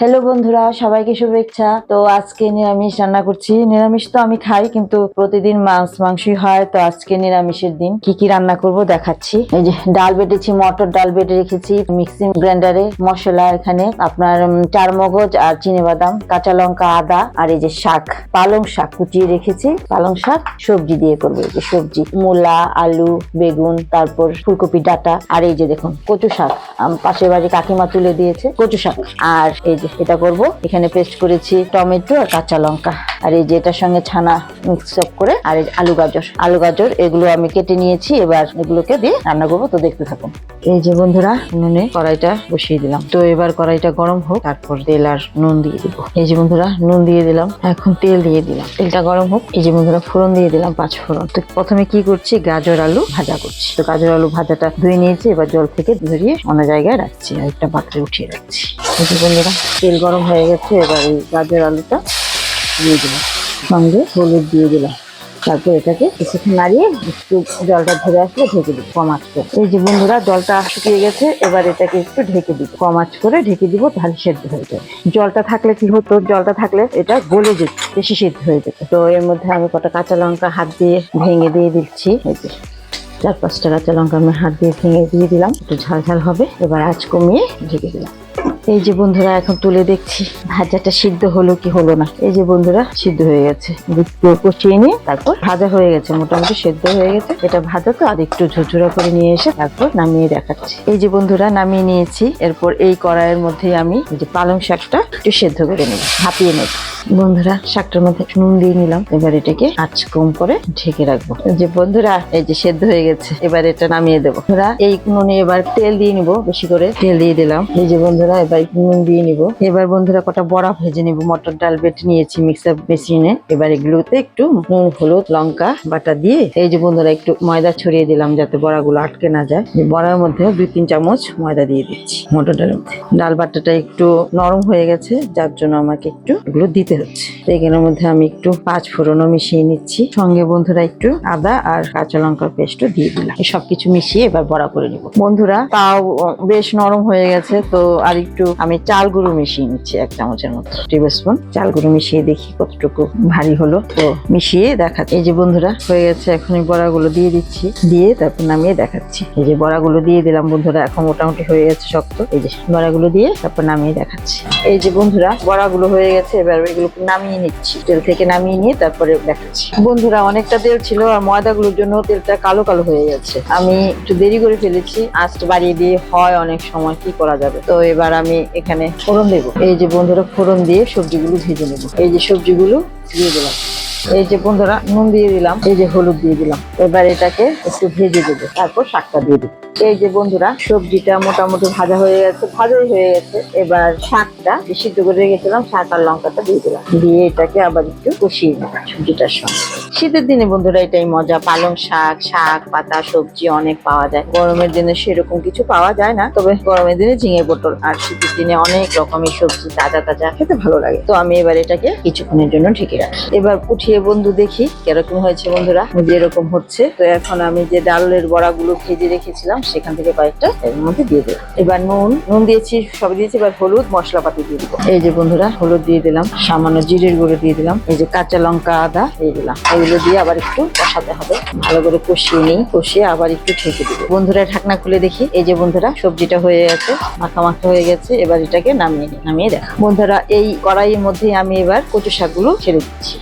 Hello বন্ধুরা, সবাইকে শুভেচ্ছা। তো আজকে নিরামিষ রান্না করছি। নিরামিষ তো আমি খাই, কিন্তু প্রতিদিন মাছ মাংসই হয়। তো আজকে নিরামিষের দিন কি কি রান্না করব দেখাচ্ছি। এই যে ডাল বেটেছি, মটর ডাল বেটে রেখেছি মিক্সিং গ্রাইন্ডারে। মশলা এখানে আপনার চারমগজ আর চিনিবাদাম, কাঁচা লঙ্কা, আদা, আর এই যে শাক, পালং শাক কুচিয়ে রেখেছি। পালং শাক সবজি দিয়ে করবো। এই যে সবজি, মূলা, আলু, বেগুন, তারপর ফুলকপি ডাঁটা, আর এই যে দেখুন কচু শাক, পাশের বাড়ি কাকিমা তুলে দিয়েছে কচু শাক। আর এই যে এটা করব, এখানে পেস্ট করেছি টমেটো আর কাঁচা লঙ্কা, আর এই যে এটার সঙ্গে ছানা মিক্স আপ করে, আর এই আলু গাজর এগুলো আমি কেটে নিয়েছি। এবার এগুলোকে দিয়ে রান্না করবো, তো দেখতে থাকুন। এই যে বন্ধুরা, নুনে কড়াইটা বসিয়ে দিলাম। তো এবার কড়াইটা গরম হোক, তারপর তেল আর নুন দিয়ে দিব। এই যে বন্ধুরা, নুন দিয়ে দিলাম, এখন তেল দিয়ে দিলাম। তেলটা গরম হোক। এই যে বন্ধুরা, ফোড়ন দিয়ে দিলাম 5 ফোড়ন। তো প্রথমে কি করছি, গাজর আলু ভাজা করছি। তো গাজর আলু ভাজাটা ধুয়ে নিয়েছি, এবার জল থেকে ধরিয়ে অন্য জায়গায় রাখছি, আর একটা পাত্রে উঠিয়ে রাখছি। এই যে বন্ধুরা, তেল গরম হয়ে গেছে। এবার এই গাজর আলুটা দিয়ে দিলাম, সঙ্গে হলুদ দিয়ে দিলাম। তারপর এটাকে কিছুক্ষণ নাড়িয়ে একটু জলটা ধরে আসলে ঢেকে দিব কম আঁচ করে। এই যে বন্ধুরা, জলটা শুকিয়ে গেছে। এবার এটাকে একটু ঢেকে দিব, কম আঁচ করে ঢেকে দিব, তাহলে সেদ্ধ হয়ে যাবে। জলটা থাকলে কি হতো, জলটা থাকলে এটা গলে যেত, বেশি সেদ্ধ হয়ে যেত। তো এর মধ্যে আমি কটা কাঁচা লঙ্কা হাত দিয়ে ভেঙে দিয়ে দিচ্ছি। এই যে 4-5টা কাঁচা লঙ্কা আমি হাত দিয়ে ভেঙে দিয়ে দিলাম, একটু ঝাল ঝাল হবে। এবার আঁচ কমিয়ে ঢেকে দিলাম। এই যে বন্ধুরা, এখন তুলে দেখছি ভাজাটা সিদ্ধ হলো কি হলো না। এই যে বন্ধুরা, সিদ্ধ হয়ে গেছে। একটু কষিয়ে নিয়ে তারপর ভাজা হয়ে গেছে, মোটামুটি সেদ্ধ হয়ে গেছে। এটা ভাজা তো, আর একটু ঝুরঝুরা করে নিয়ে এসে তারপর নামিয়ে দেখাচ্ছি। এই যে বন্ধুরা, নামিয়ে নিয়েছি। এরপর এই কড়াইয়ের মধ্যে আমি এই যে পালং শাকটা একটু সেদ্ধ করে নেব, ভাপিয়ে নেব। বন্ধুরা, শাকটার মধ্যে নুন দিয়ে নিলাম। এবার এটাকে আঁচ কম করে ঢেকে রাখবো। এই যে বন্ধুরা, এই যে সেদ্ধ হয়ে গেছে। এবার এটা নামিয়ে দেবো। বন্ধুরা, এই নুনে এবার তেল দিয়ে নিব, বেশি করে তেল দিয়ে দিলাম। এই যে বন্ধুরা, এবার নুন দিয়ে নিব। এবার বন্ধুরা, কটা বড়া ভেজে নিব। মটর ডাল বেটে নিয়েছি মিক্সার মেশিনে। এবার এগুলোতে একটু নুন, হলুদ, লঙ্কা বাটা দিয়ে, এই যে বন্ধুরা, একটু ময়দা ছড়িয়ে দিলাম যাতে বড়াগুলো আটকে না যায়। বড়ার মধ্যে 2-3 চামচ ময়দা দিয়ে দিচ্ছি মটর ডালের মধ্যে। ডাল বাটাটা একটু নরম হয়ে গেছে, যার জন্য আমাকে একটু এগুলো দিতে হচ্ছে। এগুলোর মধ্যে আমি একটু 5 ফোড়নও মিশিয়ে নিচ্ছি, সঙ্গে বন্ধুরা একটু আদা আর কাঁচা লঙ্কার পেস্টও দিয়ে দিলাম। এই সবকিছু মিশিয়ে এবার বড়া করে নিব। বন্ধুরা, তাও বেশ নরম হয়ে গেছে। তো আর একটু আমি চাল গুঁড়ো মিশিয়ে নিচ্ছি 1 চামচের মতো, টেবিল স্পুন চাল গুঁড়ো মিশিয়ে দেখি কতটুকু ভারী হলো। তো মিশিয়ে দেখাচ্ছি। এই যে বন্ধুরা, হয়ে গেছে। এখন এই বড়াগুলো দিয়ে দিচ্ছি, দিয়ে তারপর নামিয়ে দেখাচ্ছি। এই যে বড়াগুলো দিয়ে দিলাম বন্ধুরা, এখন মোটামুটি হয়ে গেছে শক্ত। এই যে বড়াগুলো দিয়ে তারপর নামিয়ে দেখাচ্ছি। এই যে বন্ধুরা, বড়াগুলো হয়ে গেছে। এবার এগুলো নামিয়ে নিচ্ছি, তেল থেকে নামিয়ে নিয়ে তারপরে দেখাচ্ছি। বন্ধুরা, অনেকটা তেল ছিল, আর ময়দাগুলোর জন্য তেলটা কালো কালো হয়ে গেছে। আমি একটু দেরি করে ফেলেছি, আঁচটা বাড়িয়ে দিয়ে হয় অনেক সময়, কি করা যাবে। তো এবার আমি এখানে ফোড়ন দেব। এই যে বন্ধুরা, ফোড়ন দিয়ে সবজিগুলো ভেজে নেব। এই যে সবজিগুলো দিয়ে দিলাম। এই যে বন্ধুরা, নুন দিয়ে দিলাম, এই যে হলুদ দিয়ে দিলাম। এবার এটাকে একটু ভেজে দেবো, তারপর শাকটা দিয়ে দেবো। এই যে বন্ধুরা, সবজিটা মোটামুটি ভাজা হয়ে গেছে, ভাজাই হয়ে গেছে। এবার শাকটা সিদ্ধ করে রেখেছিলাম, শাক আর লঙ্কাটা দিয়ে দিলাম, দিয়ে এটাকে আবার একটু কষিয়ে নেব সবজিটার সঙ্গে। শীতের দিনে বন্ধুরা এটাই মজা। পালং শাক, শাক পাতা, সবজি অনেক পাওয়া যায়। গরমের দিনে সেরকম কিছু পাওয়া যায় না, তবে গরমের দিনে ঝিঙে পটল, আর শীতের দিনে অনেক রকমের সবজি তাজা তাজা খেতে ভালো লাগে। তো আমি এবার এটাকে কিছুক্ষণের জন্য ঢেকে রাখি। এবার উঠিয়ে বন্ধু দেখি কিরকম হয়েছে। বন্ধুরা, যেরকম হচ্ছে। তো এখন আমি যে ডালের বড়াগুলো ভেজে রেখেছিলাম সেখান থেকে কয়েকটা এর মধ্যে দিয়ে দেবো। এবার নুন দিয়েছি, সব দিয়েছি। এবার হলুদ, মশলাপাতি দিয়ে দিব। এই যে বন্ধুরা, হলুদ দিয়ে দিলাম, সামান্য জিরের গুঁড়ো দিয়ে দিলাম, এই যে কাঁচা লঙ্কা, আদা দিয়ে দিলাম। এগুলো দিয়ে আবার একটু কষাতে হবে, ভালো করে কষিয়ে নিই। কষিয়ে আবার একটু ঢেকে দিব। বন্ধুরা, ঢাকনা খুলে দেখি। এই যে বন্ধুরা, সবজিটা হয়ে গেছে, মাখা মাখা হয়ে গেছে। এবার এটাকে নামিয়ে দেখা। বন্ধুরা, এই কড়াইয়ের মধ্যে আমি এবার কচু শাকগুলো ছেড়ে দিচ্ছি।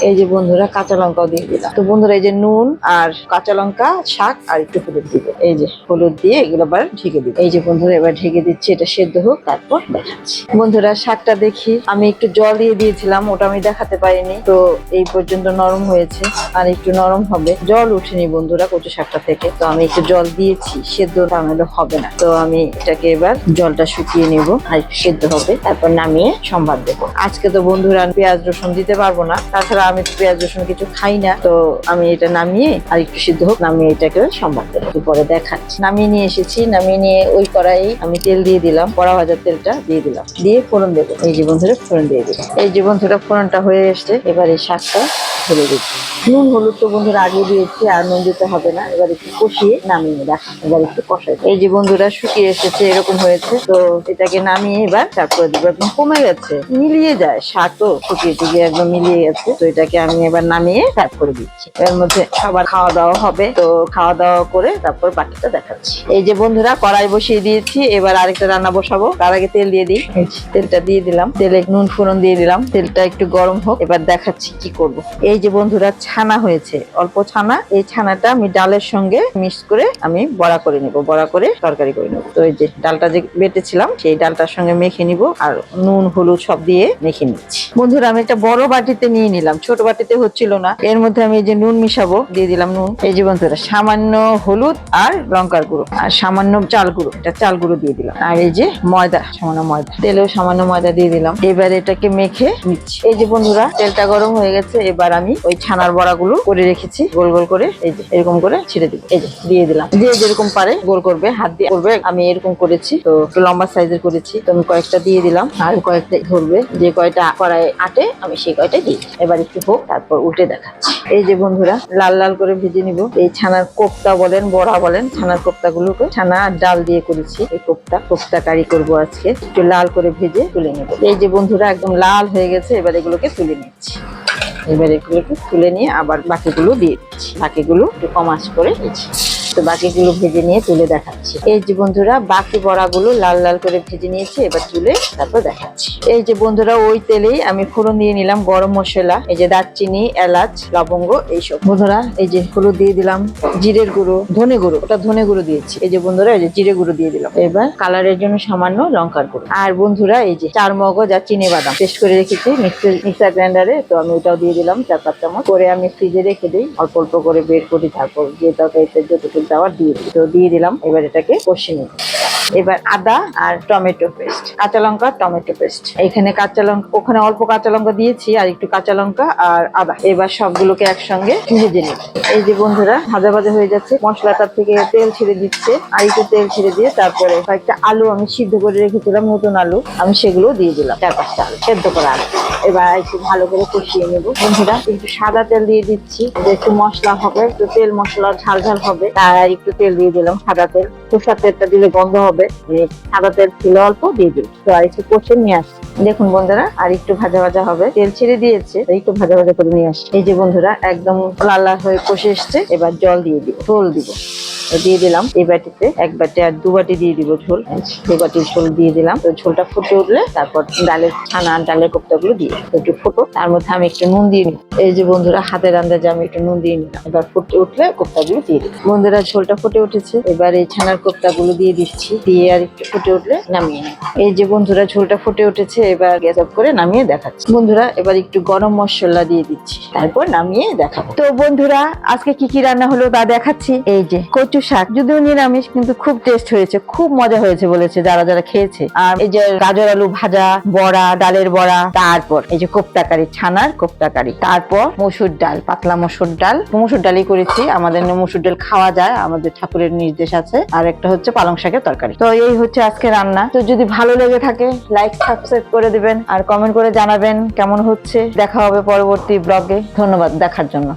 এই যে বন্ধুরা, কাঁচা লঙ্কাও দিয়ে দিলাম। তো বন্ধুরা, এই যে নুন আর কাঁচা লঙ্কা, শাক আর একটু হলুদ দিব। এই যে হলুদ দিয়ে এগুলো আবার ঢেকে দিব। এই যে বন্ধুরা, এবার ঢেকে দিচ্ছি, এটা সেদ্ধ হোক, তারপর দেখাচ্ছি। বন্ধুরা, শাকটা দেখি। আমি একটু জল দিয়ে দিয়েছিলাম, ওটা আমি দেখাতে পারিনি। তো এই পর্যন্ত নরম হয়েছে, আর একটু নরম হবে। জল উঠেনি বন্ধুরা কচু শাকটা থেকে, তো আমি একটু জল দিয়েছি। সেদ্ধ তাহলে হবে না, তো আমি এটাকে এবার জলটা শুকিয়ে নেব, আর একটু সেদ্ধ হবে, তারপর নামিয়ে সম্বাদ দেবো। আজকে তো বন্ধুরা পেঁয়াজ রসুন দিতে পারবো না, তাছাড়া আমি পেঁয়াজ রসুন কিছু খাই না। তো আমি এটা নামিয়ে আর একটু সিদ্ধ হোক, নামিয়ে এটাকে সম্বাদ দেবো, পরে দেখাচ্ছি। নামিয়ে নিয়ে এসেছি। নামিয়ে নিয়ে ওই কড়াই আমি তেল দিয়ে দিলাম, কড়া ভাজার তেলটা দিয়ে দিলাম, দিয়ে ফোড়ন দেবো। এই যে বন্ধুরা, ফোড়ন দিয়ে দিলাম। এই যে বন্ধুরা, ফোড়নটা হয়ে এসছে। এবার এই শাকটা ঢেলে দিচ্ছি। নুন হলুদ তো বন্ধুরা আগে দিয়েছি, আর নুন দিতে হবে না। এবার একটু কষিয়ে নামিয়ে রাখ, এবার একটু কষাই। এই যে বন্ধুরা শুকিয়ে এসেছে, এরকম হয়েছে। তো এটাকে নামিয়ে এবার তারপরে দিব। একদম কমে গেছে, মিলিয়ে যায়, শাক তো শুকিয়ে টুকিয়ে একদম মিলিয়ে গেছে। তো এটাকে আমি এবার নামিয়ে তারপরে দিচ্ছি। এর মধ্যে সবার খাওয়া দাওয়া হবে, তো খাওয়া দাওয়া করে তারপর বাকিটা দেখাচ্ছি। এই যে বন্ধুরা কড়াই বসিয়ে দিয়েছি, এবার আরেকটা রান্না বসাবো। তার আগে তেল দিয়ে দিই। তেলটা দিয়ে দিলাম, তেলে নুন ফোড়ন দিয়ে দিলাম। তেলটা একটু গরম হোক, এবার দেখাচ্ছি কি করব। এই যে বন্ধুরা ছানা হয়েছে, অল্প ছানা। এই ছানাটা আমি ডালের সঙ্গে মিক্স করে আমি বড়া করে নিব, বড়া করে তরকারি করে নেব। তো এই যে ডালটা যে বেটেছিলাম সেই ডালটার সঙ্গে মেখে নিব, আর নুন হলুদ সব দিয়ে মেখে নিচ্ছি। বন্ধুরা আমি একটা বড় বাটিতে নিয়ে নিলাম, ছোট বাটিতে হচ্ছিল না। এর মধ্যে আমি এই যে নুন মিশাবো, দিয়ে দিলাম নুন। এই যে বন্ধুরা সামান্য হলুদ আর লঙ্কার গুঁড়ো আর সামান্য চাল গুঁড়ো, এটা চাল গুঁড়ো দিয়ে দিলাম। আর এই যে ময়দা, সামান্য ময়দা, তেলেও সামান্য ময়দা দিয়ে দিলাম। এবার এটাকে মেখে নিচ্ছি। এই যে বন্ধুরা তেলটা গরম হয়ে গেছে, এবার আমি ওই ছানার বড়াগুলো করে রেখেছি গোল গোল করে, এই যে এরকম করে ছিঁড়ে দিব। এই যে দিয়ে দিলাম। যে যেরকম পারে গোল করবে, হাত দিয়ে করবে। আমি এরকম করেছি, তো একটু লম্বা সাইজের করেছি। তো আমি কয়েকটা দিয়ে দিলাম, আর কয়েকটা ধরবে। যে কয়টা কড়াই আটে আমি সেই কয়টাই দিই। এবার একটু হোক, তারপর উল্টে দেখাচ্ছি। এই যে বন্ধুরা লাল লাল করে ভেজে নিব। এই ছানার কোপ্তা বলেন, বড়া বলেন, ছানার কোপ্তা গুলোকে ছানা আর ডাল দিয়ে করেছি। এই কোপ্তা কারি করবো আজকে। একটু লাল করে ভেজে তুলে নেব। এই যে বন্ধুরা একদম লাল হয়ে গেছে, এবার এগুলোকে তুলে নিচ্ছি। এবার এগুলোকে তুলে নিয়ে আবার বাকিগুলো দিয়ে দিচ্ছি। বাকিগুলো একটু কম আঁচ করে দিচ্ছি। তো বাকিগুলো ভেজে নিয়ে তুলে দেখাচ্ছি। এই যে বন্ধুরা বাকি বড়াগুলো লাল লাল করে ভেজে নিয়েছি, এবার তুলে তারপর দেখাচ্ছি। এই যে বন্ধুরা ওই তেলেই আমি ফোড়ন দিয়ে নিলাম গরম মশলা, এই যে দারচিনি, এলাচ, লবঙ্গ এইসব। বন্ধুরা এই যে হলুদ দিয়ে দিলাম, জিরের গুঁড়ো, ধনে গুঁড়ো, ওটা ধনে গুঁড়ো দিয়েছি। এই যে বন্ধুরা এই যে জিরে গুঁড়ো দিয়ে দিলাম। এবার কালারের জন্য সামান্য লঙ্কার গুঁড়ো। আর বন্ধুরা এই যে চার মগজ আর চিনে বাদাম পেস্ট করে রেখেছি মিক্সার গ্রাইন্ডারে, তো আমি ওটাও দিয়ে দিলাম 4-5 চামচ করে। আমি ফ্রিজে রেখে দিই, অল্প অল্প করে বের করি, তারপর যে তরকারিতে যতটুকু দেওয়ার দিয়ে দিই। তো দিয়ে দিলাম, এবার এটাকে কষিয়ে নিব। এবার আদা আর টমেটো পেস্ট, কাঁচা লঙ্কা, টমেটো পেস্ট। এখানে কাঁচা লঙ্কা, ওখানে অল্প কাঁচা লঙ্কা দিয়েছি, আর একটু কাঁচা লঙ্কা আর আদা। এবার সবগুলোকে একসঙ্গে ভেজে নিব। এই যে বন্ধুরা ভাজা ভাজা হয়ে যাচ্ছে, মশলাটার থেকে তেল ছেড়ে দিচ্ছে। আর একটু তেল ছেড়ে দিয়ে তারপরে কয়েকটা আলু আমি সিদ্ধ করে রেখেছিলাম, নতুন আলু, আমি সেগুলো দিয়ে দিলাম। 4-5টা আলু সেদ্ধ করা আলু। এবার একটু ভালো করে কষিয়ে নেব। বন্ধুরা একটু সাদা তেল দিয়ে দিচ্ছি, একটু মশলা হবে, একটু তেল মশলা ঝাল ঝাল হবে। আর একটু তেল দিয়ে দিলাম, সাদা তেল। সরষের তেলটা দিলে গন্ধ হবে, সাদা তেল ছিল অল্প দিয়ে দিই। তো আর একটু কষে নিয়ে আসছি। দেখুন বন্ধুরা আর একটু ভাজা ভাজা হবে, তেল ছেড়ে দিয়েছে, একটু ভাজা ভাজা করে নিয়ে আসছি। এই যে বন্ধুরা একদম লাল লাল হয়ে কষে এসছে। এবার জল দিয়ে দিব, ঝোল দিব। দিয়ে দিলাম এই বাটিতে, এক বাটি আর 2 বাটি দিয়ে দিব ঝোল। 2 বাটি ঝোল দিয়ে দিলাম। তো ঝোলটা ফুটে উঠলে তারপর ডালের ছানা, ডালের কোপ্তাগুলো দিয়ে একটু ফুটো। তার মধ্যে আমি একটু নুন দিয়ে নিই। এই যে বন্ধুরা হাতের আন্দাজে আমি একটু নুন দিয়ে নিলাম। এবার ফুটে উঠলে কোপ্তাগুলো দিয়ে দিই। বন্ধুরা ঝোলটা ফুটে উঠেছে, এবার এই ছানার কোপ্তাগুলো দিয়ে দিচ্ছি। দিয়ে আর একটু ফুটে উঠলে নামিয়ে নিই। এই যে বন্ধুরা ঝোলটা ফুটে উঠেছে, এবার গ্যাস অফ করে নামিয়ে দেখাচ্ছি। বন্ধুরা এবার একটু গরম মশলা দিয়ে দিচ্ছি, তারপর নামিয়ে দেখাবো। তো বন্ধুরা আজকে কি কি রান্না হলো তা দেখাচ্ছি। এই যে কচু শাক, যদিও নিরামিষ কিন্তু খুব টেস্ট হয়েছে, খুব মজা হয়েছে বলেছে যারা যারা খেয়েছে। আর এই যে গাজর আলু ভাজা, বড়া, ডালের বড়া, তারপর এই যে কোপ্তাকারি, ছানার কোপ্তাকারি, তারপর মসুর ডাল, পাতলা মসুর ডাল, মসুর ডালই করেছি। আমাদের মসুর ডাল খাওয়া যায়, আমাদের ঠাকুরের নির্দেশ আছে। আর একটা হচ্ছে পালং শাকের তরকারি। তো এই হচ্ছে আজকে রান্না। তো যদি ভালো লেগে থাকে লাইক সাবস্ক্রাইব করে দিবেন, আর কমেন্ট করে জানাবেন কেমন হচ্ছে। দেখা হবে পরবর্তী ব্লগে। ধন্যবাদ দেখার জন্য।